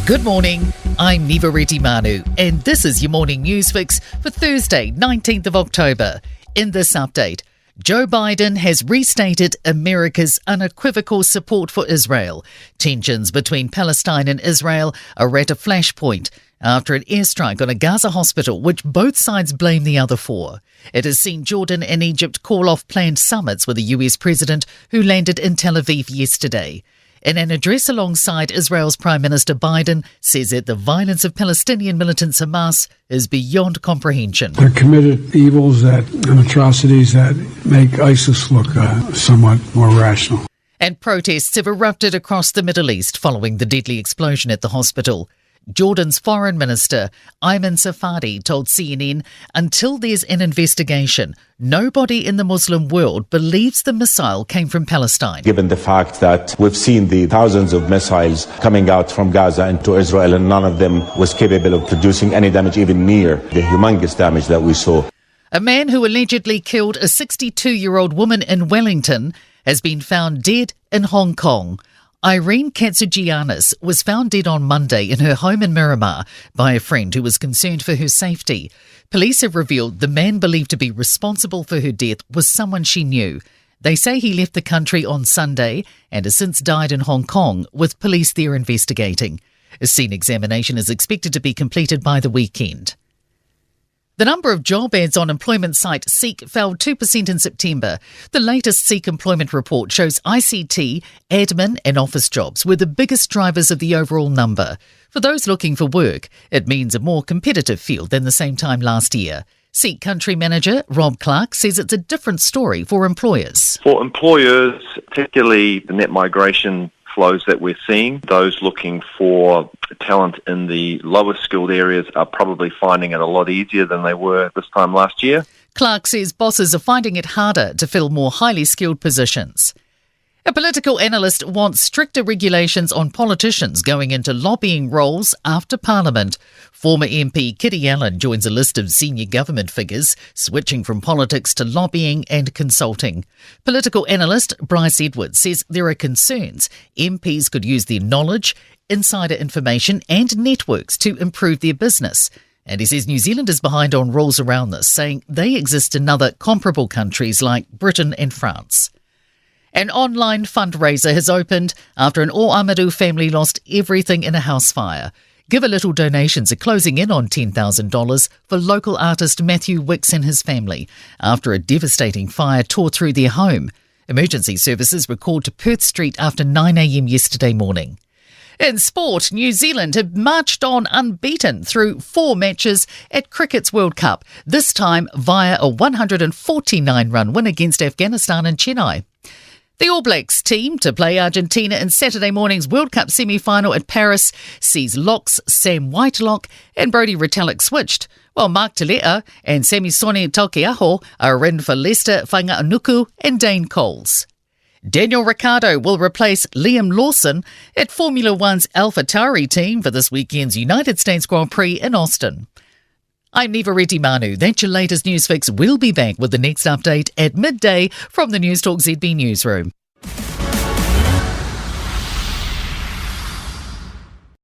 Good morning, I'm Niva Manu, and this is your morning news fix for Thursday, 19th of October. In this update, Joe Biden has restated America's unequivocal support for Israel. Tensions between Palestine and Israel are at a flashpoint after an airstrike on a Gaza hospital, which both sides blame the other for. It has seen Jordan and Egypt call off planned summits with the US president, who landed in Tel Aviv yesterday. In an address alongside Israel's Prime Minister, Biden says that the violence of Palestinian militants Hamas is beyond comprehension. They're committed evils and atrocities that make ISIS look somewhat more rational. And protests have erupted across the Middle East following the deadly explosion at the hospital. Jordan's Foreign Minister, Ayman Safadi, told CNN, until there's an investigation, nobody in the Muslim world believes the missile came from Palestine. Given the fact that we've seen the thousands of missiles coming out from Gaza into Israel, and none of them was capable of producing any damage, even near the humongous damage that we saw. A man who allegedly killed a 62-year-old woman in Wellington has been found dead in Hong Kong. Irene Katsugiannis was found dead on Monday in her home in Miramar by a friend who was concerned for her safety. Police have revealed the man believed to be responsible for her death was someone she knew. They say he left the country on Sunday and has since died in Hong Kong, with police there investigating. A scene examination is expected to be completed by the weekend. The number of job ads on employment site Seek fell 2% in September. The latest Seek employment report shows ICT, admin and office jobs were the biggest drivers of the overall number. For those looking for work, it means a more competitive field than the same time last year. Seek country manager Rob Clark says it's a different story for employers. For employers, particularly the net migration flows that we're seeing, those looking for talent in the lower skilled areas are probably finding it a lot easier than they were this time last year. Clark says bosses are finding it harder to fill more highly skilled positions. A political analyst wants stricter regulations on politicians going into lobbying roles after Parliament. Former MP Kitty Allen joins a list of senior government figures switching from politics to lobbying and consulting. Political analyst Bryce Edwards says there are concerns MPs could use their knowledge, insider information and networks to improve their business. And he says New Zealand is behind on rules around this, saying they exist in other comparable countries like Britain and France. An online fundraiser has opened after an O'Amarau family lost everything in a house fire. Give a Little donations are closing in on $10,000 for local artist Matthew Wicks and his family after a devastating fire tore through their home. Emergency services were called to Perth Street after 9 a.m. yesterday morning. In sport, New Zealand have marched on unbeaten through 4 matches at Cricket's World Cup, this time via a 149-run win against Afghanistan in Chennai. The All Blacks team to play Argentina in Saturday morning's World Cup semi-final at Paris sees locks Sam Whitelock and Brodie Retallick switched, while Mark Telea and Samisoni Taukei'aho are in for Leicester Whainga'anuku and Dane Coles. Daniel Ricciardo will replace Liam Lawson at Formula One's AlphaTauri team for this weekend's United States Grand Prix in Austin. I'm Niva Manu. That's your latest news fix. We'll be back with the next update at midday from the Newstalk ZB newsroom.